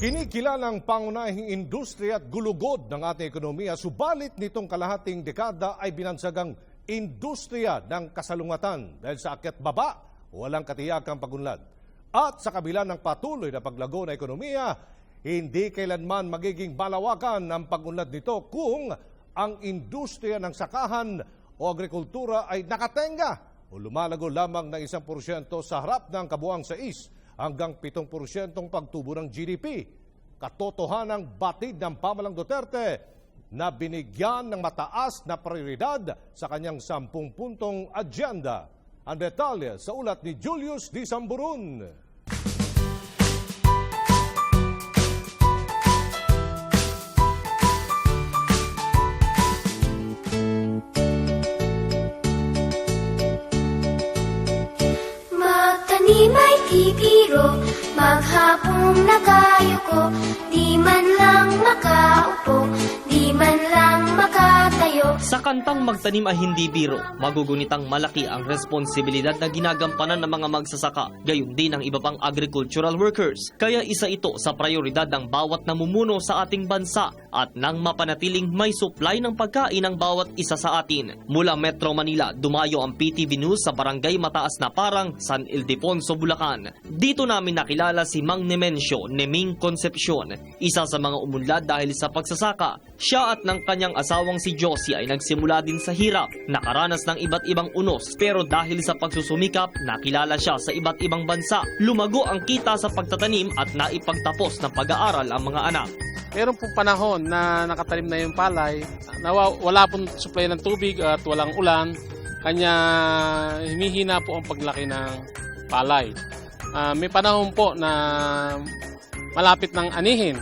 Kinikilalang pangunahing industriya at gulugod ng ating ekonomiya, subalit nitong kalahating dekada ay binansagang industriya ng kasalungatan dahil sa akyat baba, walang katiyakang pagunlad. At sa kabila ng patuloy na paglago ng ekonomiya, hindi kailanman magiging balawakan ang pagunlad nito kung ang industriya ng sakahan o agrikultura ay nakatenga o lumalago lamang ng 1% sa harap ng kabuuang 6 hanggang 7% pagtubo ng GDP. Katotohanang batid ng pamalang Duterte na binigyan ng mataas na prioridad sa kanyang 10 puntong agenda. Ang detalye sa ulat ni Julius D. Samburun. Magtanim ay di biro, maghapong nagayuko, di man lang makaupo, di man lang makatayo. Sa kantang Magtanim ay hindi biro, magugunitang malaki ang responsibilidad na ginagampanan ng mga magsasaka, gayon din ang iba pang agricultural workers. Kaya isa ito sa prioridad ng bawat namumuno sa ating bansa at nang mapanatiling may supply ng pagkain ng bawat isa sa atin. Mula Metro Manila, dumayo ang PTV News sa Barangay Mataas na Parang, San Ildefonso, Bulacan. Dito namin nakilala si Mang Nemencio Neming Concepcion, isa sa mga umunlad dahil sa pagsasaka. Siya at ng kanyang asawang si Josie ay nagsimula din sa hirap, nakaranas ng iba't ibang unos, pero dahil sa pagsusumikap, nakilala siya sa iba't ibang bansa. Lumago ang kita sa pagtatanim at naipagtapos ng pag-aaral ang mga anak. Meron pong panahon na nakatanim na yung palay, wala pong supply ng tubig at walang ulan, kanya humihina po ang paglaki ng palay. May panahon po na malapit ng anihin.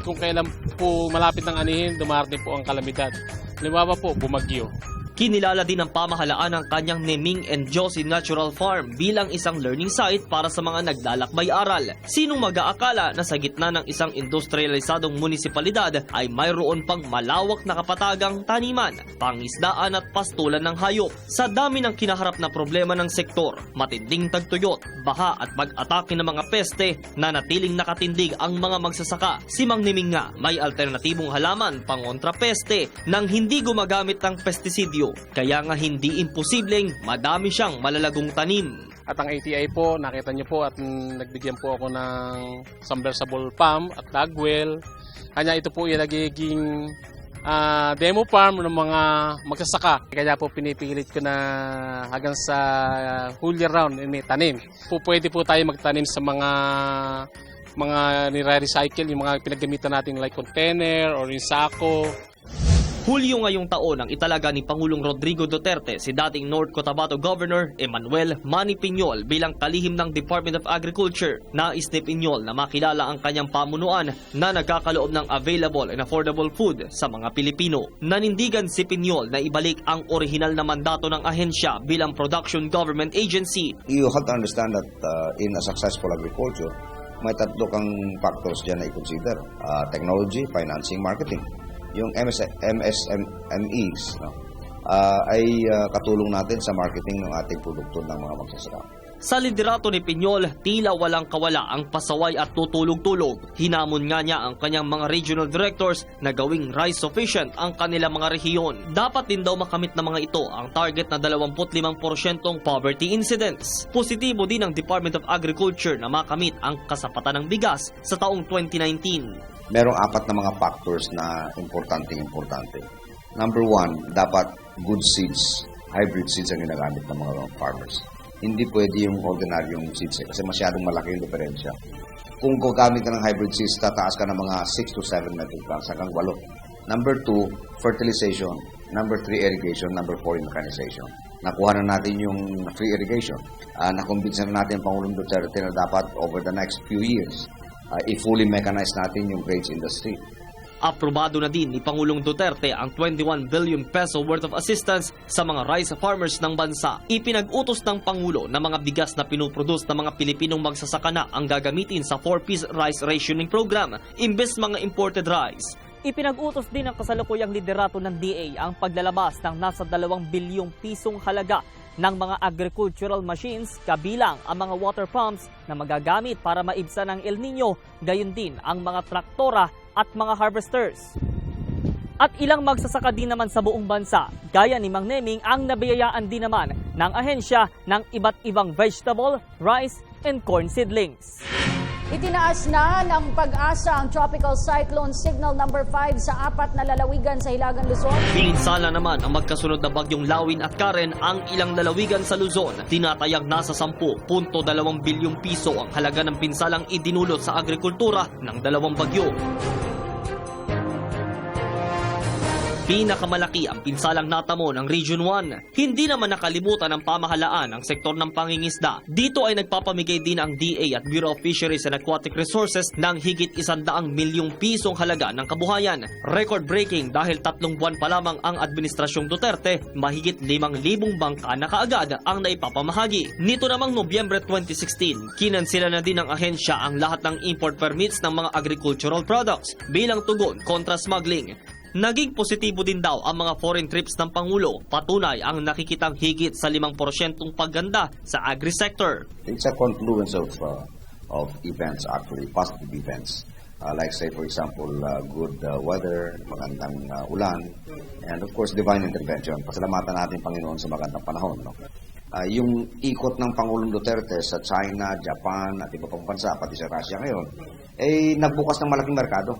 Kung kailan po malapit ng anihin, dumarating po ang kalamidad. Halimbawa po, bumagyo. Kinilala din ng pamahalaan ang kanyang Neming and Josie Natural Farm bilang isang learning site para sa mga naglalakbay-aral. Sinong mag-aakala na sa gitna ng isang industrialisadong munisipalidad ay mayroon pang malawak na kapatagang taniman, pangisdaan at pastulan ng hayop. Sa dami ng kinaharap na problema ng sektor, matinding tagtuyot, baha at pag-atake ng mga peste, nanatiling nakatindig ang mga magsasaka. Si Mang Neming nga may alternatibong halaman pangontra peste nang hindi gumagamit ng pestisidyo. Kaya nga hindi imposibleng madami siyang malalagong tanim. At ang ATI po, nakita niyo po at nagbigyan po ako ng submersible pump at dog well. Kanya ito po yung nagiging demo farm ng mga magsasaka. Kaya po pinipilit ko na hanggang sa whole year round may tanim. Pwede po tayo magtanim sa mga nire-recycle, yung mga pinagamitan natin like container or yung sako. Hulyo ngayong taon ang italaga ni Pangulong Rodrigo Duterte si dating North Cotabato Governor Emmanuel Manny Piñol bilang kalihim ng Department of Agriculture. Nais ni Piñol na makilala ang kanyang pamunuan na nagkakaloob ng available and affordable food sa mga Pilipino. Nanindigan si Piñol na ibalik ang orihinal na mandato ng ahensya bilang production government agency. You have to understand that in a successful agriculture, may tatlo kang factors dyan na i-consider. Technology, financing, marketing. Yung MSMEs ay katulong natin sa marketing ng ating produkto ng mga magsasaka. Sa liderato ni Piñol, tila walang kawala ang pasaway at tutulog-tulog. Hinamon nga niya ang kanyang mga regional directors na gawing rice sufficient ang kanilang mga rehiyon. Dapat din daw makamit ng mga ito ang target na 25% poverty incidence. Positibo din ang Department of Agriculture na makamit ang kasapatan ng bigas sa taong 2019. Merong 4 na mga factors na importante. Number 1, dapat good seeds, hybrid seeds ang ginagamit ng mga farmers. Hindi pwede yung ordinaryong seeds kasi masyadong malaki yung diferensya. Kung gagamit ka ng hybrid seeds, tataas ka ng mga 6 to 7 metric tons hanggang 8. Number 2, fertilization. Number 3, irrigation. Number 4, mechanization. Nakuha na natin yung free irrigation. Nakumbinsa na natin ang Pangulong Duterte na dapat over the next few years, i-fully mechanize natin yung grains industry. Aprobado na din ni Pangulong Duterte ang 21 billion peso worth of assistance sa mga rice farmers ng bansa. Ipinag-utos ng Pangulo na mga bigas na pinuproduce ng mga Pilipinong magsasaka na ang gagamitin sa 4-piece rice rationing program, imbes mga imported rice. Ipinag-utos din ng kasalukuyang liderato ng DA ang paglalabas ng nasa 2 bilyong pisong halaga ng mga agricultural machines kabilang ang mga water pumps na magagamit para maibsan ang El Nino, gayon din ang mga traktora at mga harvesters. At ilang magsasaka din naman sa buong bansa, gaya ni Mang Neming, ang nabiyayaan din naman ng ahensya ng iba't ibang vegetable, rice, and corn seedlings. Itinaas na ng Pag-asa ang Tropical Cyclone Signal number 5 sa 4 na lalawigan sa Hilagang Luzon. Pinsala naman ang magkasunod na bagyong Lawin at Karen ang ilang lalawigan sa Luzon. Tinatayang nasa 10.2 bilyong piso ang halaga ng pinsalang idinulot sa agrikultura ng dalawang bagyo. Pinakamalaki ang pinsalang natamo ng Region 1. Hindi naman nakalimutan ng pamahalaan ang sektor ng pangingisda. Dito ay nagpapamigay din ang DA at Bureau of Fisheries and Aquatic Resources ng higit 100 milyong pisong halaga ng kabuhayan. Record-breaking dahil 3 buwan pa lamang ang Administrasyong Duterte, mahigit 5,000 bangka na kaagad ang naipapamahagi. Nito namang Nobyembre 2016, kinansila na din ng ahensya ang lahat ng import permits ng mga agricultural products bilang tugon kontra smuggling. Naging positibo din daw ang mga foreign trips ng Pangulo. Patunay ang nakikitang higit sa 5% pagganda sa agri-sector. It's a confluence of events, actually, positive events. Like say, for example, good weather, magandang ulan, and of course, divine intervention. Pasalamatan natin, Panginoon, sa magandang panahon. No? Yung ikot ng Pangulong Duterte sa China, Japan, at iba pang bansa, pati sa Russia ngayon, nagbukas ng malaking merkado.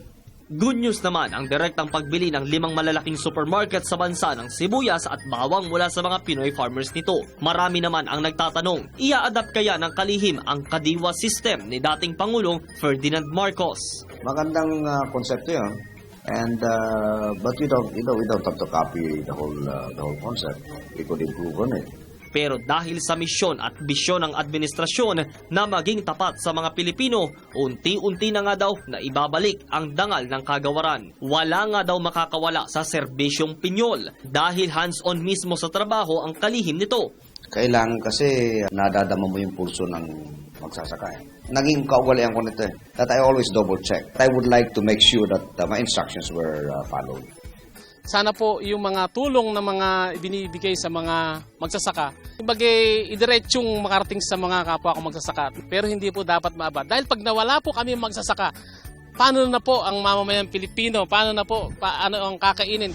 Good news naman ang direktang pagbili ng 5 malalaking supermarket sa bansa ng sibuyas at bawang mula sa mga Pinoy farmers nito. Marami naman ang nagtatanong, ia-adapt kaya ng kalihim ang kadiwa system ni dating Pangulong Ferdinand Marcos? Magandang konsepto yun. And but we don't have to copy the whole concept. We could improve on it. Pero dahil sa misyon at bisyon ng administrasyon na maging tapat sa mga Pilipino, unti-unti na nga daw na ibabalik ang dangal ng kagawaran. Wala nga daw makakawala sa serbisyong pinyol dahil hands-on mismo sa trabaho ang kalihim nito. Kailangan kasi nadadama mo yung pulso ng magsasaka. Naging kaugalian ko nito that I always double check. I would like to make sure that my instructions were followed. Sana po yung mga tulong na mga binibigay sa mga magsasaka, bagay idiretsyung makarating sa mga kapwa ko magsasaka. Pero hindi po dapat maabot. Dahil pag nawala po kami magsasaka, paano na po ang mamamayang Pilipino? Paano na po? Paano ang kakainin?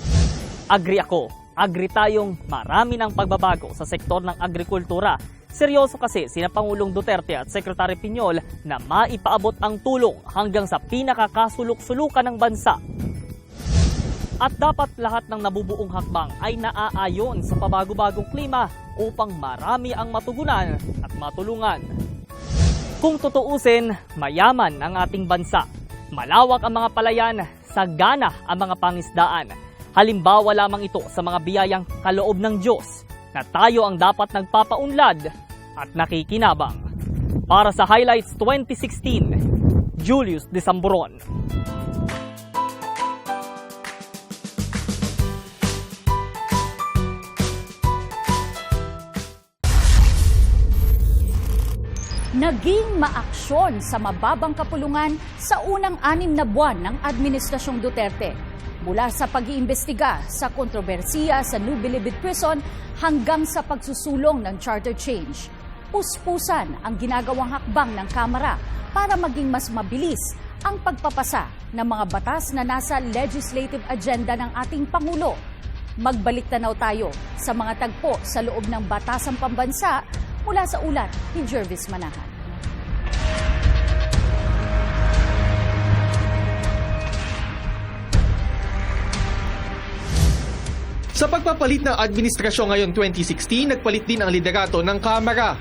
Agri ako. Agri tayong marami ng pagbabago sa sektor ng agrikultura. Seryoso kasi sina Pangulong Duterte at Secretary Piñol na maipaabot ang tulong hanggang sa pinakakasulok-sulukan ng bansa. At dapat lahat ng nabubuong hakbang ay naaayon sa pabago-bagong klima upang marami ang matugunan at matulungan. Kung tutuusin, mayaman ang ating bansa. Malawak ang mga palayan, sagana ang mga pangisdaan. Halimbawa lamang ito sa mga biyayang kaloob ng Diyos na tayo ang dapat nagpapaunlad at nakikinabang. Para sa Highlights 2016, Julius Desamboron. Naging maaksyon sa mababang kapulungan sa unang 6 na buwan ng Administrasyong Duterte. Mula sa pag-iimbestiga sa kontrobersiya sa New Bilibid Prison hanggang sa pagsusulong ng charter change. Puspusan ang ginagawang hakbang ng Kamara para maging mas mabilis ang pagpapasa ng mga batas na nasa legislative agenda ng ating Pangulo. Magbalik tanaw tayo sa mga tagpo sa loob ng Batasang Pambansa mula sa ulat ni Jervis Manahan. Sa pagpapalit ng administrasyon ngayon 2016, nagpalit din ang liderato ng Kamara.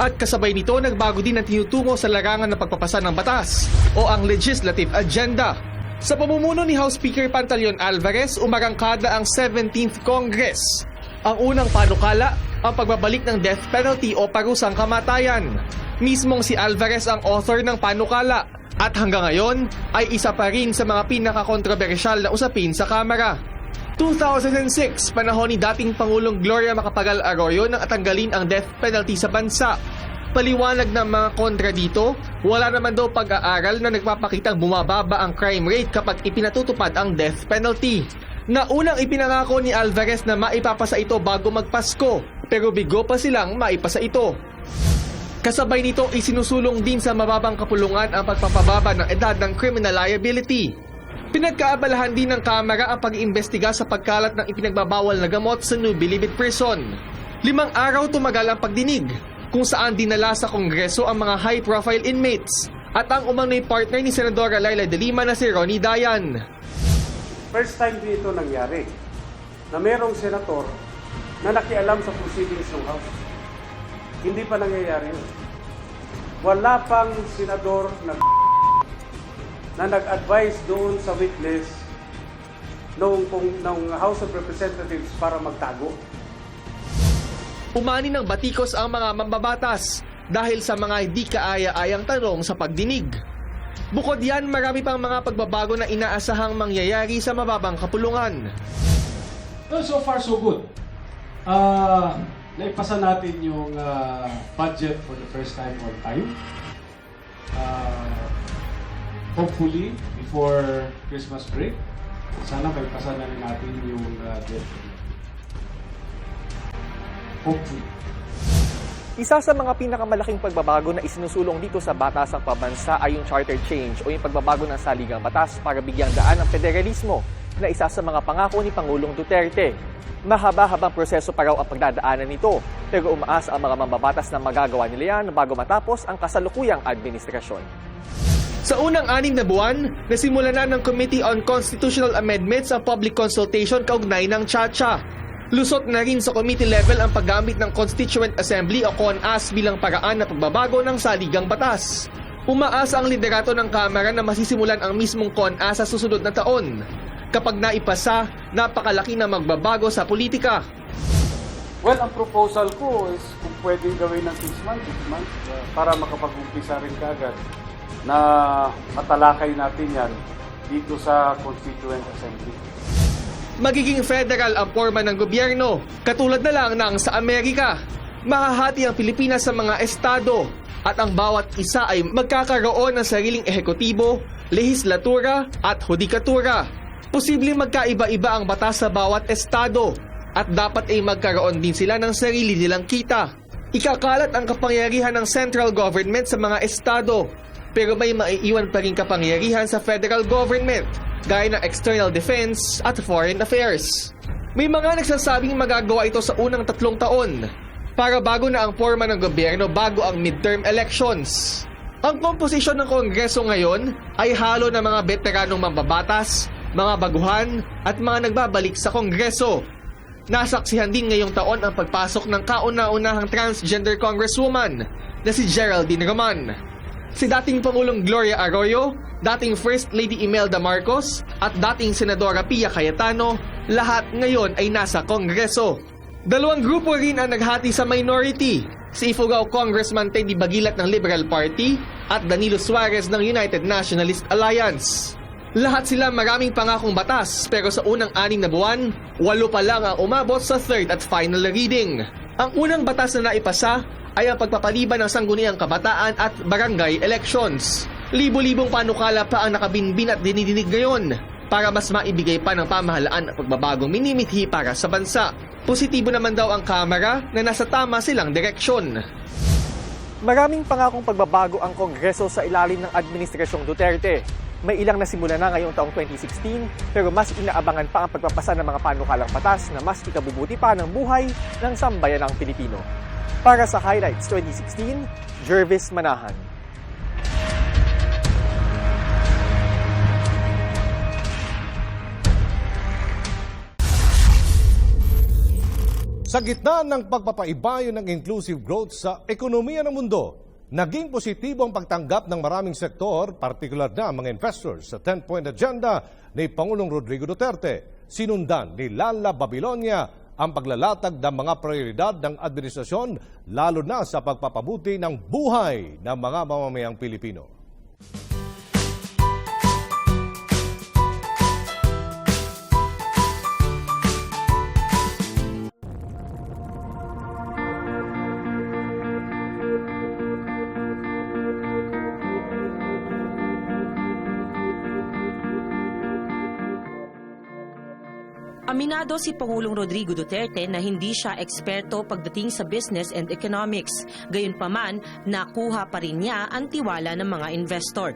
At kasabay nito, nagbago din ang tinutungo sa larangan ng pagpapasa ng batas o ang legislative agenda. Sa pamumuno ni House Speaker Pantaleon Alvarez, umarangkada ang 17th Congress. Ang unang panukala, ang pagbabalik ng death penalty o parusang kamatayan. Mismong si Alvarez ang author ng panukala at hanggang ngayon ay isa pa rin sa mga pinakakontrobersyal na usapin sa Kamara. 2006, panahon ni dating Pangulong Gloria Macapagal Arroyo nang tanggalin ang death penalty sa bansa. Paliwanag ng mga kontra dito, wala naman daw pag-aaral na nagpapakitang bumababa ang crime rate kapag ipinatutupad ang death penalty. Na unang ipinangako ni Alvarez na maipapasa ito bago magpasko, pero bigo pa silang maipasa ito. Kasabay nito isinusulong din sa mababang kapulungan ang pagpapababa ng edad ng criminal liability. Pinagkaabalahan din ng Kamara ang pag-iimbestiga sa pagkalat ng ipinagbabawal na gamot sa New Bilibid Prison. 5 araw tumagal ang pagdinig, kung saan dinala sa Kongreso ang mga high-profile inmates at ang umano'y partner ni Senadora Laila de Lima na si Ronnie Dayan. First time din ito nangyari na merong senator na nakialam sa proceedings ng House. Hindi pa nangyayari yun. Wala pang senador na nag-advise doon sa witness ng House of Representatives para magtago. Umani ng batikos ang mga mambabatas dahil sa mga hindi kaaya-ayang tanong sa pagdinig. Bukod yan, marami pang mga pagbabago na inaasahang mangyayari sa mababang kapulungan. Well, so far so good. Naipasa natin yung budget for the first time on time. Hopefully, before Christmas break, sana maipasa na rin natin yung debt. Hopefully. Isa sa mga pinakamalaking pagbabago na isinusulong dito sa Batasang Pambansa ay yung charter change o yung pagbabago ng saligang batas para bigyang daan ang federalismo na isa sa mga pangako ni Pangulong Duterte. Mahaba-habang proseso pa raw ang pagdadaanan nito, pero umaasa ang mga mambabatas na magagawa nila yan bago matapos ang kasalukuyang administrasyon. Sa unang 6 na buwan, nasimula na ng Committee on Constitutional Amendments ang public consultation kaugnay ng CHA. Lusot na rin sa committee level ang paggamit ng Constituent Assembly o CONAS bilang paraan na pagbabago ng saligang batas. Umaasa ang liderato ng Kamara na masisimulan ang mismong CONAS sa susunod na taon. Kapag naipasa, napakalaki na magbabago sa politika. Well, ang proposal ko is kung pwedeng gawin ng 6 months, para makapag-umpisa rin kaagad na matalakay natin yan dito sa Constituent Assembly. Magiging federal ang forma ng gobyerno, katulad na lang ng sa Amerika. Mahahati ang Pilipinas sa mga estado at ang bawat isa ay magkakaroon ng sariling ehekutibo, lehislatura at hudikatura. Posibleng magkaiba-iba ang batas sa bawat estado at dapat ay magkaroon din sila ng sarili nilang kita. Ikakalat ang kapangyarihan ng central government sa mga estado, pero may maiiwan pa rin kapangyarihan sa federal government, gaya ng external defense at foreign affairs. May mga nagsasabing magagawa ito sa unang 3 taon, para bago na ang forma ng gobyerno bago ang midterm elections. Ang komposisyon ng Kongreso ngayon ay halo ng mga veteranong mambabatas, mga baguhan at mga nagbabalik sa Kongreso. Nasaksihan din ngayong taon ang pagpasok ng kauna-unahang transgender congresswoman na si Geraldine Roman. Si dating Pangulong Gloria Arroyo, dating First Lady Imelda Marcos at dating Senadora Pia Cayetano, lahat ngayon ay nasa Kongreso. 2 grupo rin ang naghati sa minority, si Ifugao Congressman Teddy Bagilat ng Liberal Party at Danilo Suarez ng United Nationalist Alliance. Lahat sila maraming pangakong batas, pero sa unang 6 na buwan, 8 pa lang ang umabot sa 3rd at final reading. Ang unang batas na naipasa ay ang pagpapaliban ng sangguniang kabataan at barangay elections. Libo-libong panukala pa ang nakabinbin at dinidinig ngayon para mas maibigay pa ng pamahalaan ang pagbabagong minimithi para sa bansa. Positibo naman daw ang Kamara na nasa tama silang direksyon. Maraming pangakong pagbabago ang Kongreso sa ilalim ng Administrasyong Duterte. May ilang nasimula na ngayong taong 2016, pero mas inaabangan pa ang pagpapasa ng mga panukalang batas na mas ikabubuti pa ng buhay ng sambayanang Pilipino. Para sa Highlights 2016, Jervis Manahan. Sa gitna ng pagpapaibayo ng inclusive growth sa ekonomiya ng mundo, naging positibo ang pagtanggap ng maraming sektor, partikular na mga investors sa 10-point agenda ni Pangulong Rodrigo Duterte. Sinundan ni Lala Babilonia ang paglalatag ng mga prioridad ng administrasyon, lalo na sa pagpapabuti ng buhay ng mga mamamayang Pilipino. Aminado si Pangulong Rodrigo Duterte na hindi siya eksperto pagdating sa business and economics. Gayunpaman, nakuha pa rin niya ang tiwala ng mga investor.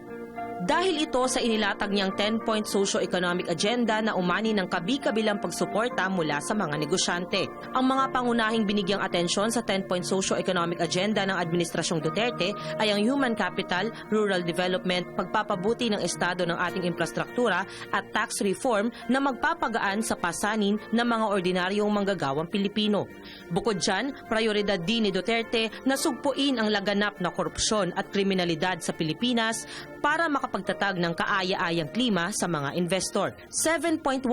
Dahil ito sa inilatag niyang 10-point socio-economic agenda na umani ng kabi-kabilang pagsuporta mula sa mga negosyante. Ang mga pangunahing binigyang atensyon sa 10-point socio-economic agenda ng Administrasyong Duterte ay ang human capital, rural development, pagpapabuti ng estado ng ating infrastruktura at tax reform na magpapagaan sa pasanin ng mga ordinaryong manggagawang Pilipino. Bukod dyan, prioridad din ni Duterte na sugpuin ang laganap na korupsyon at kriminalidad sa Pilipinas para makapagtatag ng kaaya-ayang klima sa mga investor. 7.1%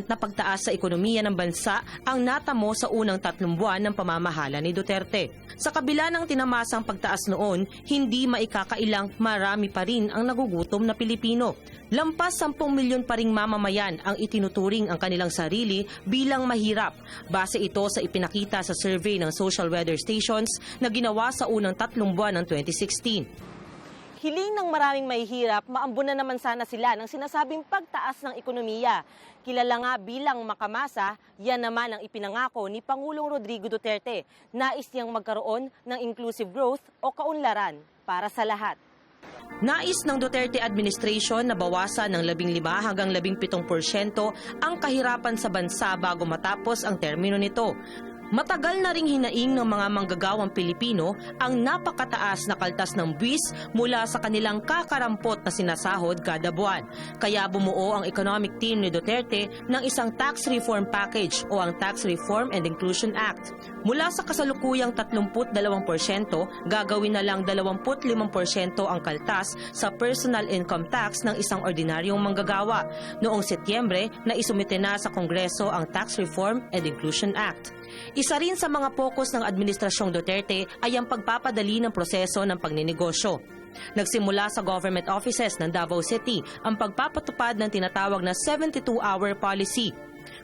na pagtaas sa ekonomiya ng bansa ang natamo sa unang 3 buwan ng pamamahala ni Duterte. Sa kabila ng tinamasang pagtaas noon, hindi maikakailang marami pa rin ang nagugutom na Pilipino. Lampas 10 milyon pa ring mamamayan ang itinuturing ang kanilang sarili bilang mahirap. Base ito sa ipinakita sa survey ng Social Weather Stations na ginawa sa unang 3 buwan ng 2016. Hiling ng maraming mahihirap, maambunan naman sana sila ng sinasabing pagtaas ng ekonomiya. Kilala nga bilang makamasa, yan naman ang ipinangako ni Pangulong Rodrigo Duterte. Nais niyang magkaroon ng inclusive growth o kaunlaran para sa lahat. Nais ng Duterte administration na bawasan ng 15 hanggang 17% ang kahirapan sa bansa bago matapos ang termino nito. Matagal na ring hinaing ng mga manggagawang Pilipino ang napakataas na kaltas ng buwis mula sa kanilang kakarampot na sinasahod kada buwan. Kaya bumuo ang economic team ni Duterte ng isang tax reform package o ang Tax Reform and Inclusion Act. Mula sa kasalukuyang 32%, gagawin na lang 25% ang kaltas sa personal income tax ng isang ordinaryong manggagawa. Noong Setyembre, naisumite na sa Kongreso ang Tax Reform and Inclusion Act. Isa rin sa mga pokus ng Administrasyong Duterte ay ang pagpapadali ng proseso ng pagninegosyo. Nagsimula sa government offices ng Davao City ang pagpapatupad ng tinatawag na 72-hour policy,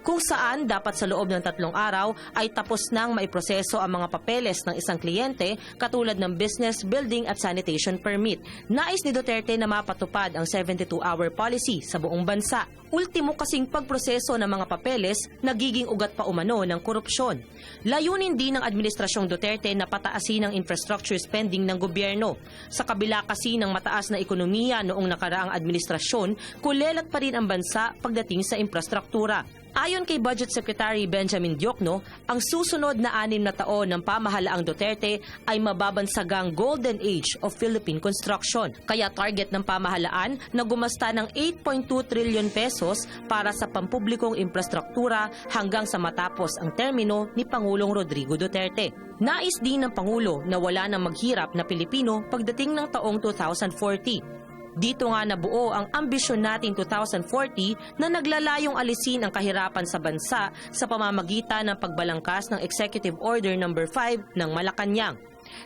kung saan dapat sa loob ng 3 araw ay tapos nang maiproseso ang mga papeles ng isang kliyente katulad ng business, building at sanitation permit. Nais ni Duterte na mapatupad ang 72-hour policy sa buong bansa. Ultimo kasing pagproseso ng mga papeles, nagiging ugat pa umano ng korupsyon. Layunin din ng Administrasyong Duterte na pataasin ang infrastructure spending ng gobyerno. Sa kabila kasi ng mataas na ekonomiya noong nakaraang administrasyon, kulelat pa rin ang bansa pagdating sa infrastruktura. Ayon kay Budget Secretary Benjamin Diokno, ang susunod na 6 na taon ng pamahalaang Duterte ay mababansagang golden age of Philippine construction. Kaya target ng pamahalaan na gumasta ng 8.2 trillion pesos para sa pampublikong infrastruktura hanggang sa matapos ang termino ni Pangulong Rodrigo Duterte. Nais din ng Pangulo na wala nang maghirap na Pilipino pagdating ng taong 2040. Dito nga nabuo ang ambisyon nating 2040 na naglalayong alisin ang kahirapan sa bansa sa pamamagitan ng pagbalangkas ng Executive Order No. 5 ng Malacanang.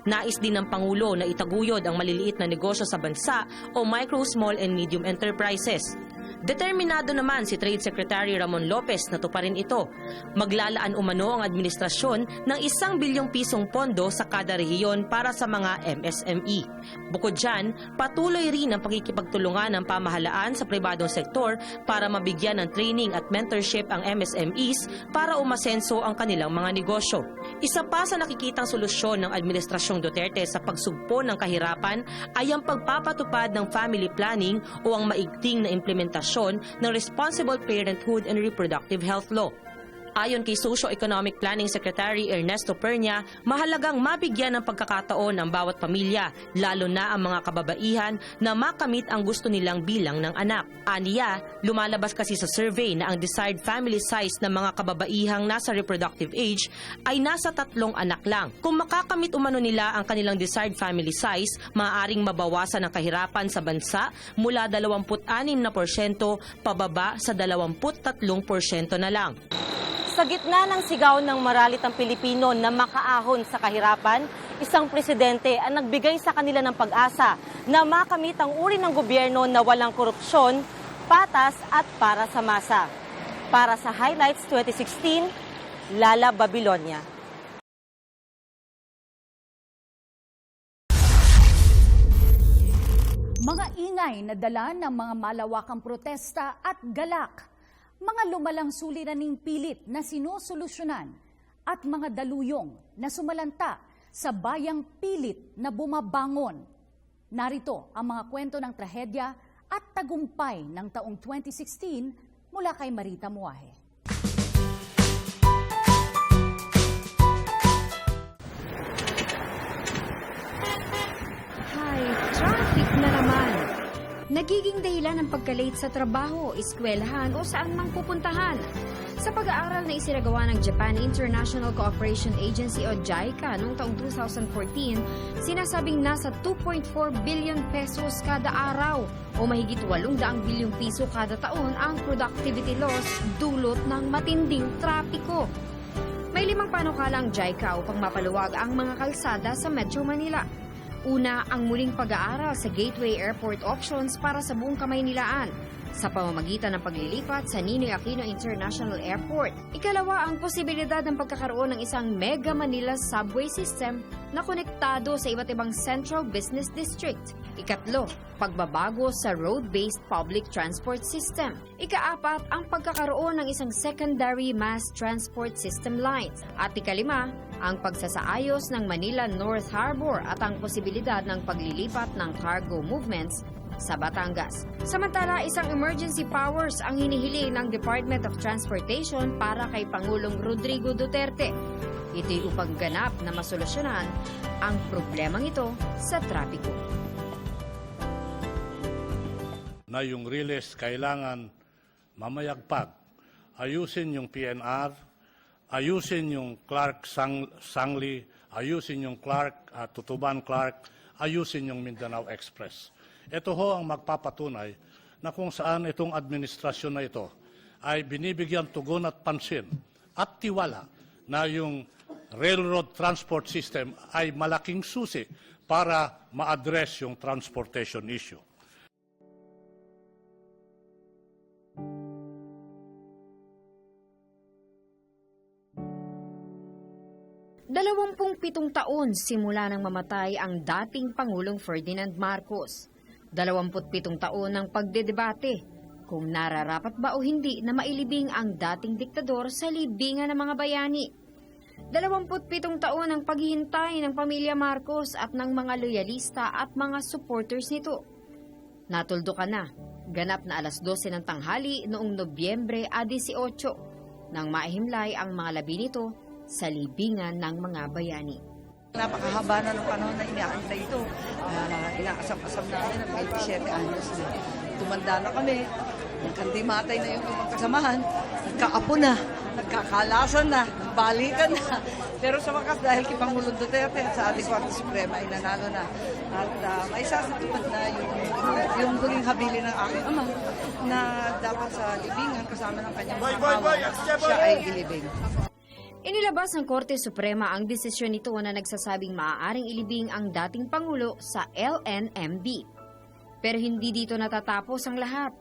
Nais din ng Pangulo na itaguyod ang maliliit na negosyo sa bansa o micro, small and medium enterprises. Determinado naman si Trade Secretary Ramon Lopez na tuparin ito. Maglalaan umano ang administrasyon ng 1 bilyong pisong pondo sa kada rehiyon para sa mga MSME. Bukod dyan, patuloy rin ang pakikipagtulungan ng pamahalaan sa pribadong sektor para mabigyan ng training at mentorship ang MSMEs para umasenso ang kanilang mga negosyo. Isa pa sa nakikitang solusyon ng Administrasyong Duterte sa pagsugpo ng kahirapan ay ang pagpapatupad ng family planning o ang maigting na implementasyon ng Responsible Parenthood and Reproductive Health Law. Ayon kay Socio-Economic Planning Secretary Ernesto Pernia, mahalagang mabigyan ng pagkakataon ang bawat pamilya, lalo na ang mga kababaihan na makamit ang gusto nilang bilang ng anak. Aniya, lumalabas kasi sa survey na ang desired family size ng mga kababaihang nasa reproductive age ay nasa 3 anak lang. Kung makakamit umano nila ang kanilang desired family size, maaaring mabawasan ang kahirapan sa bansa mula 26% pababa sa 23% na lang. Sa gitna ng sigaw ng maralitang Pilipino na makaahon sa kahirapan, isang presidente ang nagbigay sa kanila ng pag-asa na makamit ang uri ng gobyerno na walang korupsyon, patas at para sa masa. Para sa Highlights 2016, Lala Babilonia. Mga ingay na dala ng mga malawakang protesta at galak. mga lumalang suliraning pilit na sinusolusyonan at mga daluyong na sumalanta sa bayang pilit na bumabangon. Narito ang mga kwento ng trahedya at tagumpay ng taong 2016 mula kay Marita Muahe. Traffic na naman. Nagiging dahilan ng pagka-late sa trabaho, eskwelahan o saan mang pupuntahan. Sa pag-aaral na isinagawa ng Japan International Cooperation Agency o JICA noong taong 2014, sinasabing nasa 2.4 billion pesos kada araw o mahigit 800 bilyong piso kada taon ang productivity loss dulot ng matinding trapiko. May 5 panukala ang JICA upang mapaluwag ang mga kalsada sa Metro Manila. Una, ang muling pag-aaral sa Gateway Airport options para sa buong Kamaynilaan sa pamamagitan ng paglilipat sa Ninoy Aquino International Airport. Ikalawa, ang posibilidad ng pagkakaroon ng isang Mega Manila subway system na konektado sa iba't ibang Central Business District. Ikatlo, pagbabago sa road-based public transport system. Ikaapat, ang pagkakaroon ng isang secondary mass transport system lines. At ikalima, ang pagsasaayos ng Manila North Harbor at ang posibilidad ng paglilipat ng cargo movements sa Batangas. Samantala, isang emergency powers ang hinihiling ng Department of Transportation para kay Pangulong Rodrigo Duterte. Ito'y upang ganap na masolusyonan ang problemang ito sa trapiko. Na yung release kailangan mamayagpag. Ayusin yung PNR, ayusin yung Clark-Sangli, ayusin yung Tutuban-Clark, ayusin yung Mindanao Express. Ito ho ang magpapatunay na kung saan itong administrasyon na ito ay binibigyan tugon at pansin at tiwala na yung railroad transport system ay malaking susi para ma-address yung transportation issue. Pitong taon simula nang mamatay ang dating Pangulong Ferdinand Marcos. 27 taon ng pagdedebate kung nararapat ba o hindi na mailibing ang dating diktador sa libingan ng mga bayani. 27 taon ang paghihintay ng pamilya Marcos at ng mga loyalista at mga supporters nito. Natuldukan na, ganap na 12:00 ng tanghali noong Nobyembre 18 nang maihimlay ang mga labi nito sa libingan ng mga bayani. Napakahaba na ng panahon na inaantay ito. Inaasam-asam namin ng 27 anyos na. Tumanda na kami, nagkandimatay na yung ibang kasamahan, nagkaapo na, nagkakalasan na, balikan na. Pero sa wakas dahil kay Pangulong Duterte at sa ating Korte Suprema ay nanalo na. At may sasatupad na yung huling habilin ng aking ama na dapat sa libingan kasama ng kanyang mga kawan, siya ay ilibing. Inilabas ng Korte Suprema ang desisyon nito na nagsasabing maaaring ilibing ang dating Pangulo sa LNMB. Pero hindi dito natatapos ang lahat.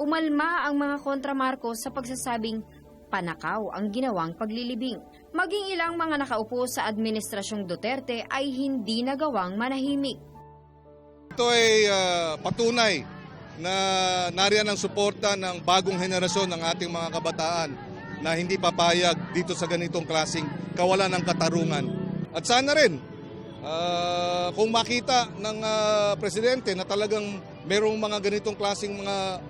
Umalma ang mga kontra Marcos sa pagsasabing panakaw ang ginawang paglilibing. Maging ilang mga nakaupo sa Administrasyong Duterte ay hindi nagawang manahimik. Ito ay patunay na nariyan ang suporta ng bagong henerasyon ng ating mga kabataan na hindi papayag dito sa ganitong klaseng kawalan ng katarungan. At sana rin, kung makita ng presidente na talagang merong mga ganitong klaseng mga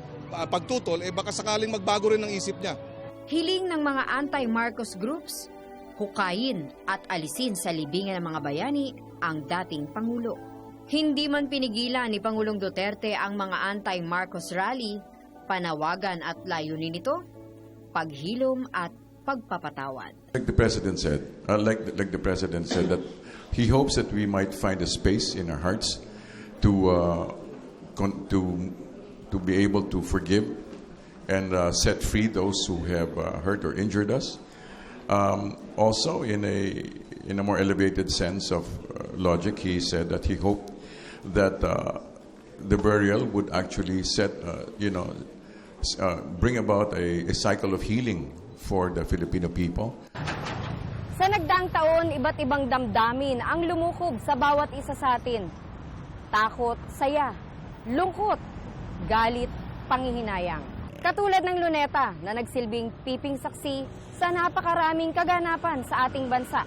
pagtutol, baka sakaling magbago rin ang isip niya. Hiling ng mga anti-Marcos groups, hukayin at alisin sa libingan ng mga bayani ang dating Pangulo. Hindi man pinigilan ni Pangulong Duterte ang mga anti-Marcos rally, panawagan at layunin nito, paghilom at pagpapatawad. Like the president said, that he hopes that we might find a space in our hearts to be able to forgive and set free those who have hurt or injured us. Also, in a more elevated sense of logic, he said that he hoped that the burial would actually bring about a cycle of healing for the Filipino people. Sa nagdaang taon, iba't ibang damdamin ang lumukob sa bawat isa sa atin. Takot, saya, lungkot, galit, panghihinayang. Katulad ng Luneta na nagsilbing piping saksi sa napakaraming kaganapan sa ating bansa.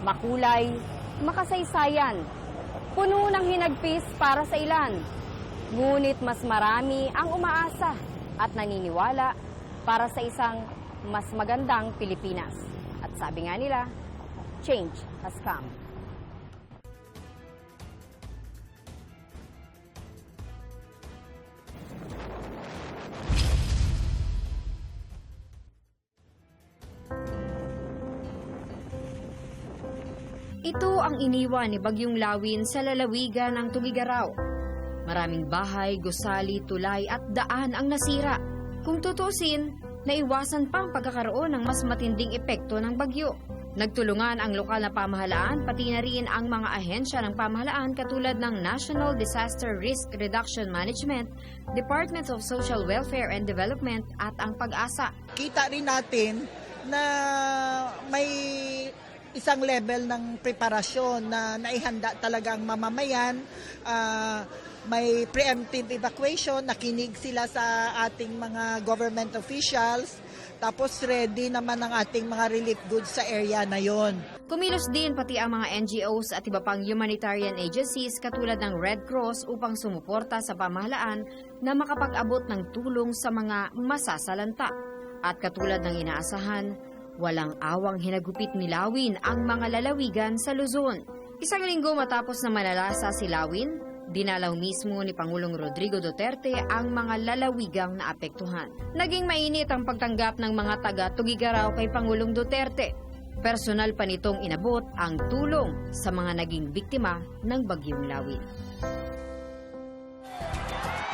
Makulay, makasaysayan, puno ng hinagpis para sa ilan. Ngunit mas marami ang umaasa at naniniwala para sa isang mas magandang Pilipinas. At sabi nga nila, change has come. Ito ang iniwan ni Bagyong Lawin sa lalawigan ng Tugigaraw. Maraming bahay, gusali, tulay at daan ang nasira. Kung tutusin, naiwasan pa ang pagkakaroon ng mas matinding epekto ng bagyo. Nagtulungan ang lokal na pamahalaan pati na rin ang mga ahensya ng pamahalaan katulad ng National Disaster Risk Reduction Management, Department of Social Welfare and Development at ang Pag-asa. Kita rin natin na may isang level ng preparasyon na naihanda talagang mamamayan. May preemptive evacuation, nakinig sila sa ating mga government officials, tapos ready naman ang ating mga relief goods sa area na yon. Kumilos din pati ang mga NGOs at iba pang humanitarian agencies katulad ng Red Cross upang sumuporta sa pamahalaan na makapag-abot ng tulong sa mga masasalanta. At katulad ng inaasahan, walang awang hinagupit ni Lawin ang mga lalawigan sa Luzon. Isang linggo matapos na malalasa si Lawin, dinalaw mismo ni Pangulong Rodrigo Duterte ang mga lalawigang naapektuhan. Naging mainit ang pagtanggap ng mga taga-Tugigaraw kay Pangulong Duterte. Personal pa nitong inabot ang tulong sa mga naging biktima ng Bagyong Lawin.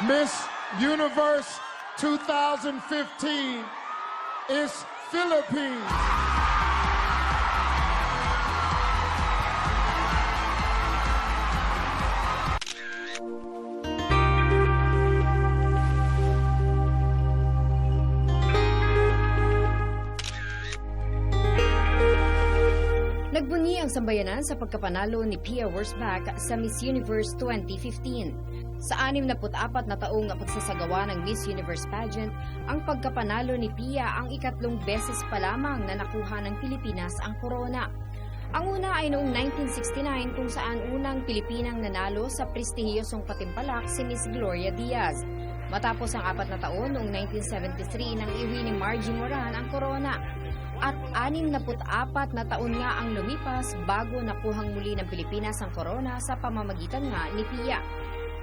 Miss Universe 2015 is Philippines. Nagbunyi ang sambayanan sa pagkapanalo ni Pia Wurtzbach sa Miss Universe 2015. Sa 64 na taong pagsasagawa ng Miss Universe pageant, ang pagkapanalo ni Pia ang ikatlong beses pa lamang na nakuha ng Pilipinas ang korona. Ang una ay noong 1969 kung saan unang Pilipinang nanalo sa prestihiyosong patimpalak si Miss Gloria Diaz. Matapos ang 4 na taon noong 1973 nang iwi ni Margie Moran ang korona. At 64 na taon nga ang lumipas bago nakuhang muli ng Pilipinas ang korona sa pamamagitan nga ni Pia.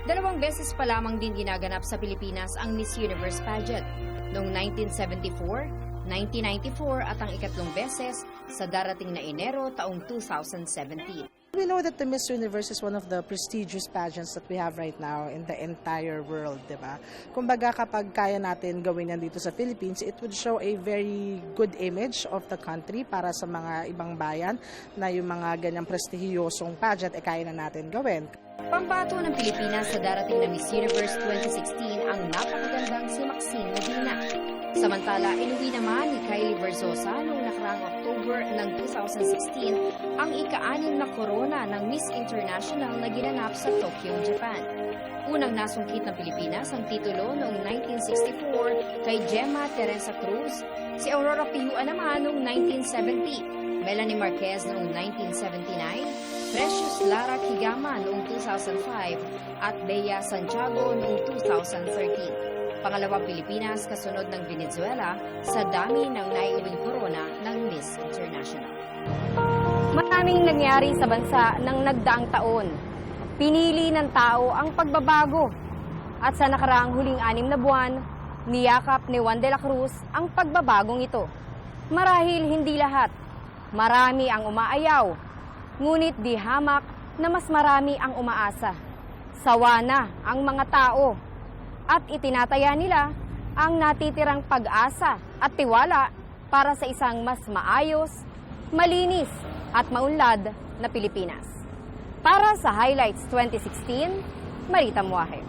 2 beses pa lamang din ginaganap sa Pilipinas ang Miss Universe pageant, noong 1974, 1994 at ang ikatlong beses sa darating na Enero taong 2017. We know that the Miss Universe is one of the prestigious pageants that we have right now in the entire world, di ba? Kumbaga kapag kaya natin gawin yan dito sa Philippines, it would show a very good image of the country para sa mga ibang bayan na yung mga ganyang prestihiyosong pageant kaya na natin gawin. Pambato ng Pilipinas sa darating na Miss Universe 2016 ang napakagandang si Maxine Medina. Samantala, inuwi naman ni Kylie Verzosa noong nakaraang October ng 2016 ang ika-6 na korona ng Miss International na ginanap sa Tokyo, Japan. Unang nasungkit ng Pilipinas ang titulo noong 1964 kay Gemma Teresa Cruz, si Aurora Pihua naman noong 1970, Melanie Marquez noong 1979, Precious Lara Kigama noong 2005 at Bea Santiago noong 2013. Pangalawang Pilipinas kasunod ng Venezuela sa dami ng naiuwing korona ng Miss International. Maraming nangyari sa bansa ng nagdaang taon. Pinili ng tao ang pagbabago. At sa nakaraang huling 6 na buwan, niyakap ni Juan de la Cruz ang pagbabagong ito. Marahil hindi lahat. Marami ang umaayaw. Ngunit di hamak na mas marami ang umaasa. Sawa na ang mga tao. At itinataya nila ang natitirang pag-asa at tiwala para sa isang mas maayos, malinis at maunlad na Pilipinas. Para sa Highlights 2016, Marita Muaje.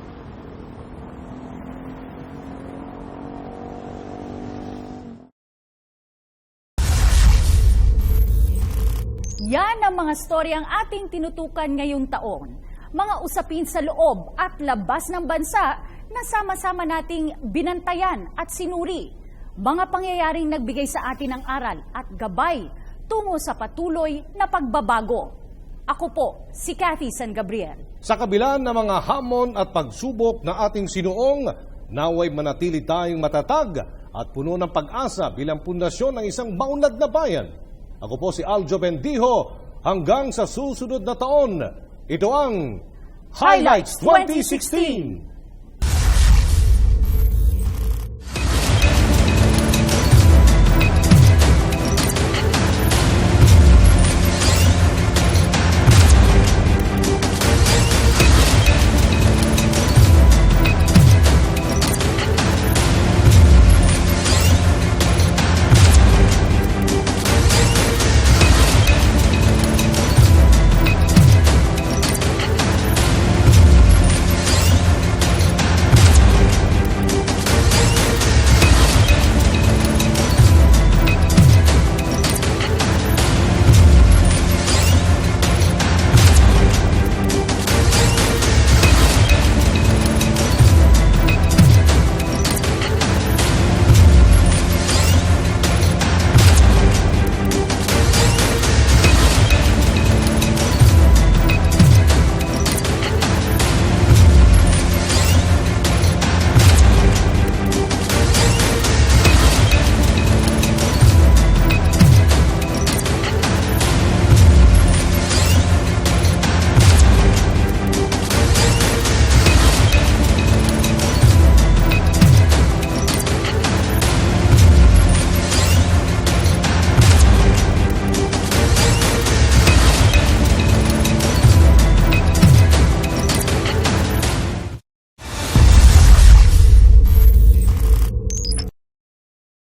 Yan ang mga storyang ating tinutukan ngayong taon. Mga usapin sa loob at labas ng bansa na sama-sama nating binantayan at sinuri. Mga pangyayaring nagbigay sa atin ng aral at gabay tungo sa patuloy na pagbabago. Ako po, si Cathy San Gabriel. Sa kabila ng mga hamon at pagsubok na ating sinuong, naway manatili tayong matatag at puno ng pag-asa bilang pundasyon ng isang maunlad na bayan. Ako po si Aljo Bendijo, hanggang sa susunod na taon. Ito ang Highlights 2016!